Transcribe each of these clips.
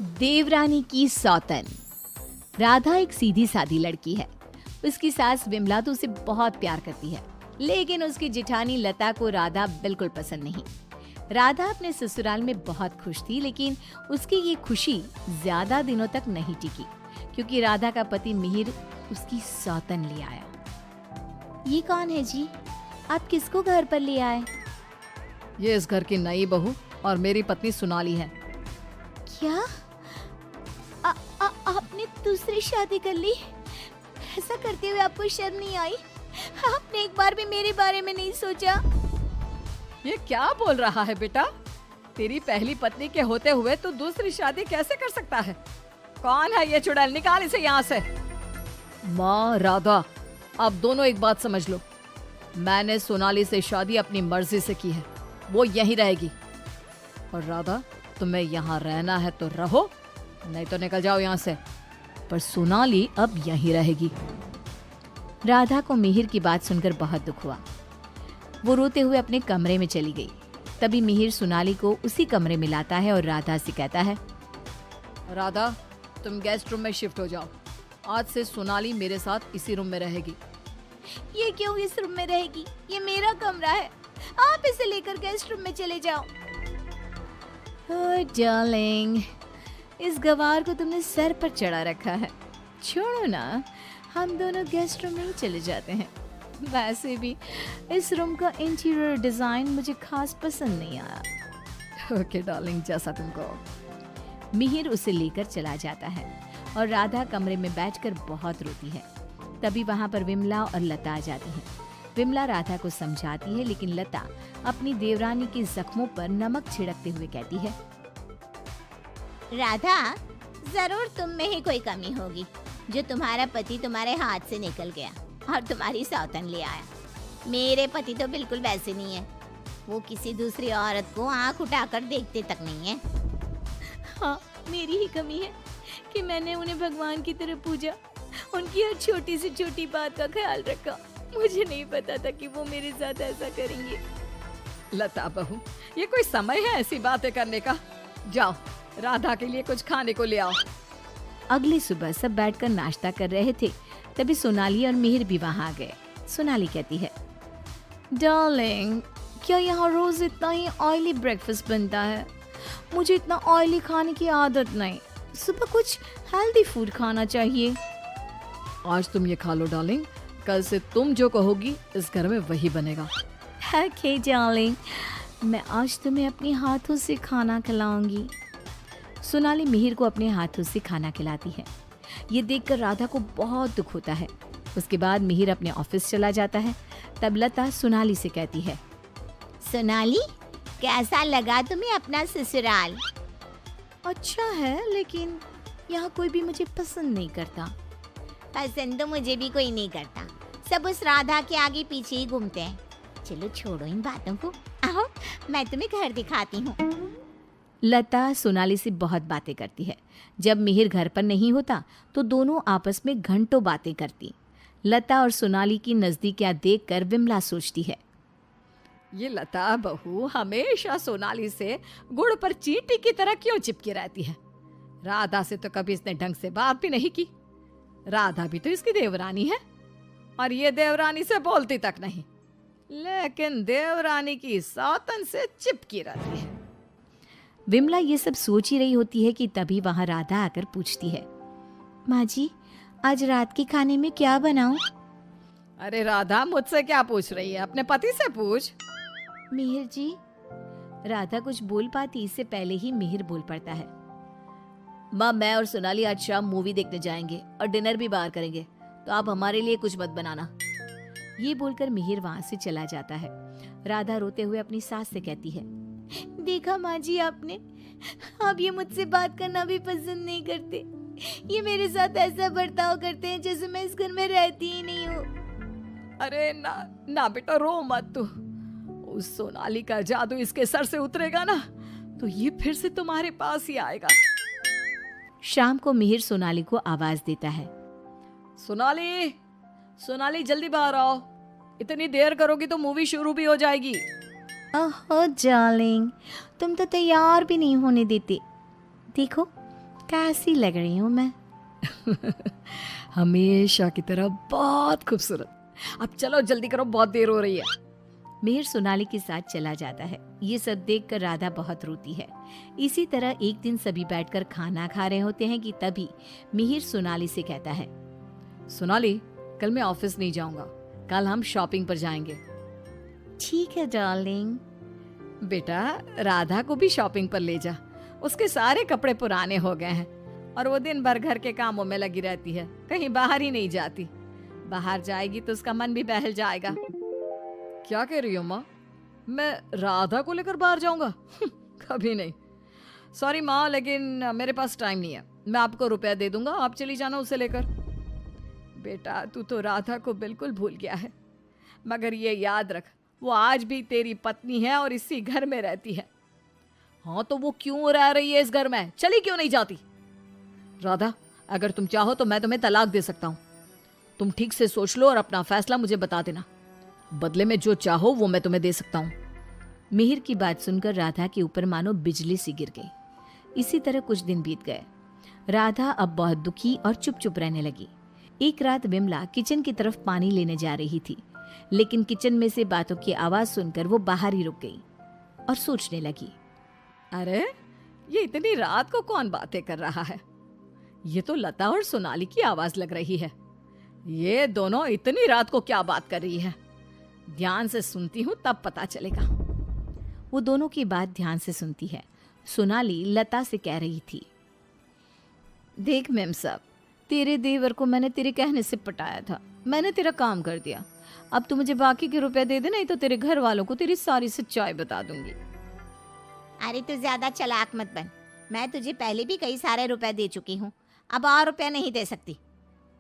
देवरानी की सौतन। राधा एक सीधी सादी लड़की है। उसकी सास विमला तो उसे बहुत प्यार करती है, लेकिन उसकी जेठानी लता को राधा बिल्कुल पसंद नहीं। राधा अपने ससुराल में बहुत खुश थी, लेकिन उसकी ये खुशी ज्यादा दिनों तक नहीं टिकी, क्योंकि राधा का पति मिहिर उसकी सौतन ले आया। ये कौन है जी? आप किसको घर पर ले आए? ये इस घर की नई बहू और मेरी पत्नी सोनाली है। क्या आपने दूसरी शादी कर ली? ऐसा करते हुए आपको शर्म नहीं आई? आपने एक बार भी मेरे बारे में नहीं सोचा? ये क्या बोल रहा है बेटा? तेरी पहली पत्नी के होते हुए तू दूसरी शादी कैसे कर सकता है? कौन है ये चुड़ैल? निकाल इसे यहाँ से। माँ राधा, आप दोनों एक बात समझ लो। मैंने सोनाली से शादी अपनी मर्जी से की है, वो यहीं रहेगी। और राधा, तुम्हें यहाँ रहना है तो रहो, नहीं तो निकल जाओ यहाँ से। पर सोनाली अब यहीं रहेगी। राधा को मिहिर की बात सुनकर बहुत दुख हुआ। वो रोते हुए अपने कमरे में चली गई। तभी मिहिर सोनाली को उसी कमरे में लाता है और राधा से कहता है, राधा, तुम गेस्ट रूम में शिफ्ट हो जाओ। आज से सोनाली मेरे साथ इसी रूम में रहेगी। ये क्यों इस रूम में रहेगी? ये मेरा कमरा है। आप इसे लेकर गेस्ट रूम में चले जाओ। ओह डार्लिंग, इस गवार को तुमने सर पर चढ़ा रखा है। छोड़ो ना, हम दोनों गेस्ट रूम में ही चले जाते हैं। वैसे भी इस रूम का इंटीरियर डिजाइन मुझे खास पसंद नहीं आया। ओके डार्लिंग, जैसा तुम कहो। मिहिर उसे लेकर चला जाता है और राधा कमरे में बैठकर बहुत रोती है। तभी वहां पर विमला और लता आ जाती हैं। विमला राधा को समझाती है, लेकिन लता अपनी देवरानी के जख्मों पर नमक छिड़कते हुए कहती है, राधा, जरूर तुम में ही कोई कमी होगी जो तुम्हारा पति तुम्हारे हाथ से निकल गया और तुम्हारी सौतन ले आया। मेरे पति तो बिल्कुल वैसे नहीं है। वो किसी दूसरी औरत को आंख उठाकर देखते तक नहीं है। हाँ, मेरी ही कमी है कि मैंने उन्हें भगवान की तरह पूजा, उनकी हर छोटी से छोटी बात का ख्याल रखा। मुझे नहीं पता था कि वो मेरे साथ ऐसा करेंगे। लता बहू, ये कोई समय है ऐसी बातें करने का? जाओ, राधा के लिए कुछ खाने को ले आओ। अगली सुबह सब बैठकर नाश्ता कर रहे थे। तभी सोनाली और मिहिर भी वहां आ गए। सोनाली कहती है, डार्लिंग, क्या यहाँ रोज इतना ही ऑयली ब्रेकफास्ट बनता है? मुझे इतना ऑयली खाने की आदत नहीं। सुबह कुछ हेल्दी फूड खाना चाहिए। आज तुम ये खा लो डार्लिंग, कल से तुम जो कहोगी इस घर में वही बनेगा। ओके डार्लिंग, मैं आज तुम्हें अपने हाथों से खाना खिलाऊंगी। सोनाली मिहिर को अपने हाथों से खाना खिलाती है। ये देखकर राधा को बहुत दुख होता है। उसके बाद मिहिर अपने ऑफिस चला जाता है। तब लता सोनाली से कहती है, सोनाली, कैसा लगा तुम्हें अपना ससुराल? अच्छा है, लेकिन यहाँ कोई भी मुझे पसंद नहीं करता। पसंद तो मुझे भी कोई नहीं करता। सब उस राधा के आगे पीछे ही घूमते हैं। चलो छोड़ो इन बातों को, आओ मैं तुम्हें घर दिखाती हूँ। लता सोनाली से बहुत बातें करती है। जब मिहिर घर पर नहीं होता तो दोनों आपस में घंटों बातें करती। लता और सोनाली की नजदीकियां देखकर विमला सोचती है, ये लता बहू हमेशा सोनाली से गुड़ पर चींटी की तरह क्यों चिपकी रहती है? राधा से तो कभी इसने ढंग से बात भी नहीं की। राधा भी तो इसकी देवरानी है और ये देवरानी से बोलती तक नहीं, लेकिन देवरानी की सौतन से चिपकी रहती है। विमला ये सब सोच ही रही होती है कि तभी वहां राधा आकर पूछती है, माँ जी, आज रात के खाने में क्या बनाऊं? अरे राधा, मुझसे क्या पूछ रही है? अपने पति से पूछ। मिहिर जी। राधा कुछ बोल पाती इससे पहले ही मिहिर बोल पड़ता है, माँ, मैं और सोनाली आज शाम मूवी देखने जाएंगे और डिनर भी बाहर करेंगे, तो आप हमारे लिए कुछ मत बनाना। ये बोलकर मिहिर वहां से चला जाता है। राधा रोते हुए अपनी सास से कहती है, देखा माँ जी आपने, आप ये मुझसे बात करना भी पसंद नहीं करते। ये मेरे साथ ऐसा बर्ताव करते हैं जैसे मैं इस घर में रहती ही नहीं हूँ। अरे ना ना बेटा, रो मत तू। उस सोनाली का जादू इसके सर से उतरेगा ना तो ये फिर से तुम्हारे पास ही आएगा। शाम को मिहिर सोनाली को आवाज देता है, सोनाली, सोनाली जल्दी बाहर आओ। इतनी देर करोगी तो मूवी शुरू भी हो जाएगी। ओह डार्लिंग, तुम तो तैयार भी नहीं होने देते। देखो कैसी लग रही हूँ मैं? हमेशा की तरह बहुत खूबसूरत। अब चलो जल्दी करो, बहुत देर हो रही है। मिहिर सोनाली के साथ चला जाता है। ये सब देखकर राधा बहुत रोती है। इसी तरह एक दिन सभी बैठकर खाना खा रहे होते हैं कि तभी मिहिर सोनाली से कहता है, सोनाली, कल मैं ऑफिस नहीं जाऊंगा, कल हम शॉपिंग पर जाएंगे। ठीक है डार्लिंग। बेटा, राधा को भी शॉपिंग पर ले जा, उसके सारे कपड़े पुराने हो गए हैं और वो दिन भर घर के कामों में लगी रहती है, कहीं बाहर ही नहीं जाती। बाहर जाएगी तो उसका मन भी बहल जाएगा। क्या कह रही हो माँ? मैं राधा को लेकर बाहर जाऊंगा? कभी नहीं। सॉरी माँ, लेकिन मेरे पास टाइम नहीं है। मैं आपको रुपया दे दूंगा, आप चली जाना उसे लेकर। बेटा, तू तो राधा को बिल्कुल भूल गया है, मगर ये याद रख, वो आज भी तेरी पत्नी है और इसी घर में रहती है। हाँ तो वो क्यों रह रही है इस घर में? चली क्यों नहीं जाती? राधा, अगर तुम चाहो तो मैं तुम्हें तलाक दे सकता हूँ। तुम ठीक से सोच लो और अपना फैसला मुझे बता देना। बदले में जो चाहो वो मैं तुम्हें दे सकता हूँ। मिहिर की बात सुनकर राधा के ऊपर मानो बिजली सी गिर गई। इसी तरह कुछ दिन बीत गए। राधा अब बहुत दुखी और चुप चुप रहने लगी। एक रात विमला किचन की तरफ पानी लेने जा रही थी, लेकिन किचन में से बातों की आवाज सुनकर वो बाहर ही रुक गई और सोचने लगी, अरे ये इतनी रात को कौन बातें कर रहा है? ये तो लता और सोनाली की आवाज लग रही है। ये दोनों इतनी रात को क्या बात कर रही है? ध्यान से सुनती हूँ तब पता चलेगा। वो दोनों की बात ध्यान से सुनती है। सोनाली लता से कह रही थी, देख मेम साहब, तेरे देवर को मैंने तेरे कहने से पटाया था, मैंने तेरा काम कर दिया। अब तू मुझे बाकी के रुपए दे दे, नहीं तो तेरे घर वालों को तेरी सारी सच्चाई बता दूंगी। अरे तू ज्यादा चालाक मत बन, मैं तुझे पहले भी कई सारे रुपए दे चुकी हूँ, अब और रुपए नहीं दे सकती।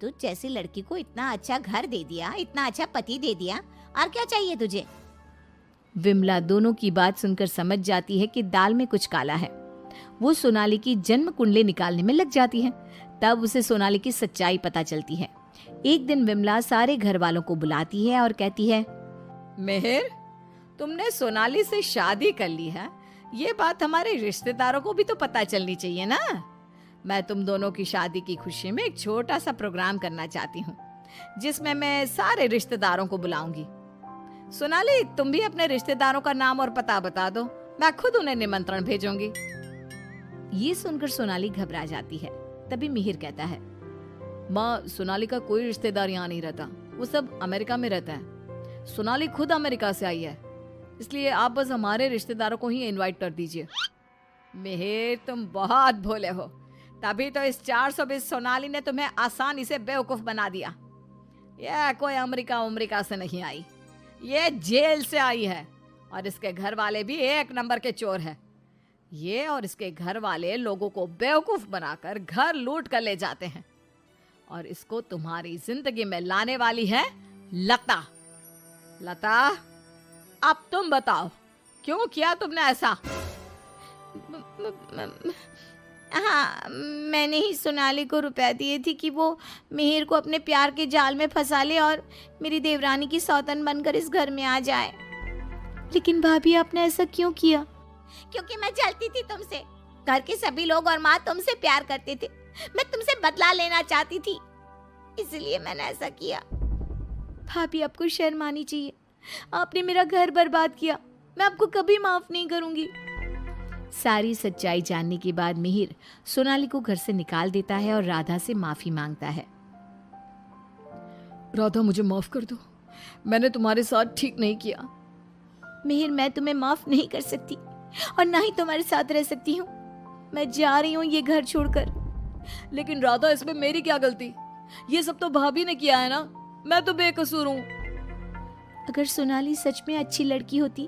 तुझ जैसी लड़की को इतना अच्छा घर दे दिया, इतना अच्छा पति दे दिया, और क्या चाहिए तुझे? विमला दोनों की बात सुनकर समझ जाती है कि दाल में कुछ काला है। वो सोनाली की जन्म कुंडली निकालने में लग जाती है। तब उसे सोनाली की सच्चाई पता चलती है। एक दिन विमला सारे घर वालों को बुलाती है और कहती है, मिहिर, तुमने सोनाली से शादी कर ली है, ये बात हमारे रिश्तेदारों को भी तो पता चलनी चाहिए ना। मैं तुम दोनों की शादी की खुशी में एक छोटा सा प्रोग्राम करना चाहती हूँ, जिसमें मैं सारे रिश्तेदारों को बुलाऊंगी। सोनाली, तुम भी अपने रिश्तेदारों का नाम और पता बता दो, मैं खुद उन्हें निमंत्रण भेजूंगी। ये सुनकर सोनाली घबरा जाती है। तभी मिहिर कहता है, माँ, सोनाली का कोई रिश्तेदार यहाँ नहीं रहता, वो सब अमेरिका में रहता है। सोनाली खुद अमेरिका से आई है, इसलिए आप बस हमारे रिश्तेदारों को ही इनवाइट कर दीजिए। मिहिर, तुम बहुत भोले हो, तभी तो इस 420 सोनाली ने तुम्हें आसानी से बेवकूफ बना दिया। यह कोई अमेरिका से नहीं आई, ये जेल से आई है, और इसके घर वाले भी एक नंबर के चोर है। ये और इसके घर वाले लोगों को बेवकूफ बनाकर घर लूट कर ले जाते हैं, और इसको तुम्हारी जिंदगी में लाने वाली है लता। लता, अब तुम बताओ, क्यों किया तुमने ऐसा? हाँ, मैंने ही सोनाली को रुपए दिए थी कि वो मिहिर को अपने प्यार के जाल में फंसा ले और मेरी देवरानी की सौतन बनकर इस घर में आ जाए। लेकिन भाभी, आपने ऐसा क्यों किया? क्योंकि मैं जलती थी तुमसे। घर के सभी लोग और माँ तुमसे प्यार करते थे, मैं तुमसे बदला लेना चाहती थी, इसलिए मैंने ऐसा किया। भाभी, आपको शर्म आनी चाहिए। आपने मेरा घर बर्बाद किया, मैं आपको कभी माफ नहीं करूंगी। सारी सच्चाई जानने के बाद मिहिर सोनाली को घर से निकाल देता है और राधा से माफी मांगता है। राधा, मुझे माफ कर दो, मैंने तुम्हारे साथ ठीक नहीं किया। मिहिर, मैं तुम्हें माफ नहीं कर सकती और ना ही तुम्हारे साथ रह सकती हूँ। मैं जा रही हूँ ये घर छोड़कर। लेकिन राधा, इसमें मेरी क्या गलती? ये सब तो भाभी ने किया है ना, मैं तो बेकसूर हूँ। अगर सोनाली सच में अच्छी लड़की होती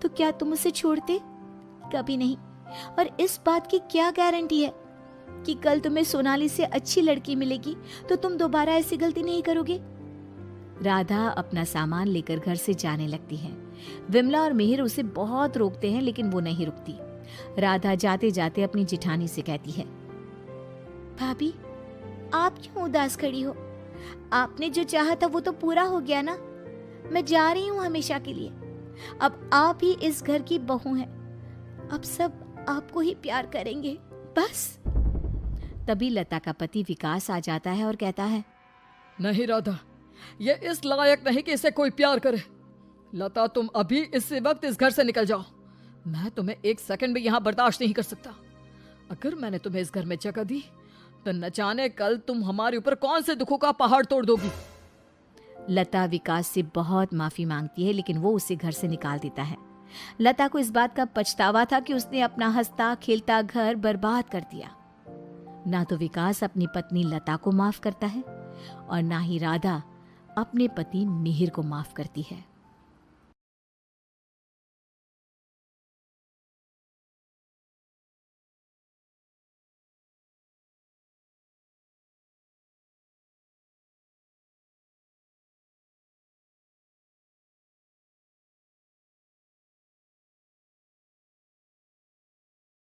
तो क्या तुम उसे छोड़ते? कभी नहीं। और इस बात की क्या गारंटी है कि कल तुम्हें सोनाली से अच्छी लड़की मिलेगी तो तुम दोबारा ऐसी गलती नहीं करोगे? राधा अपना सामान लेकर घर से जाने लगती है। विमला और मिहिर उसे बहुत रोकते हैं, लेकिन वो नहीं रुकती। राधा जाते जाते अपनी जिठानी से कहती है, भाभी, आप क्यों उदास खड़ी हो? आपने जो चाहा था वो तो पूरा हो गया ना। मैं जा रही हूँ हमेशा के लिए। अब आप ही इस घर की बहू हैं। अब सब आपको ही प्यार करेंगे, बस। तभी लता का पति विकास आ जाता है और कहता है, नहीं राधा, ये इस लायक नहीं कि इसे कोई प्यार करे। लता, तुम अभी इसी वक्त इस घर से निकल जाओ। मैं तुम्हें एक सेकंड भी यहाँ बर्दाश्त नहीं कर सकता। अगर मैंने तुम्हें इस घर में जगह दी तो न जाने कल तुम हमारे ऊपर कौन से दुखों का पहाड़ तोड़ दोगी। लता विकास से बहुत माफी मांगती है, लेकिन वो उसे घर से निकाल देता है। लता को इस बात का पछतावा था कि उसने अपना हंसता खेलता घर बर्बाद कर दिया। ना तो विकास अपनी पत्नी लता को माफ करता है और ना ही राधा अपने पति मिहिर को माफ करती है।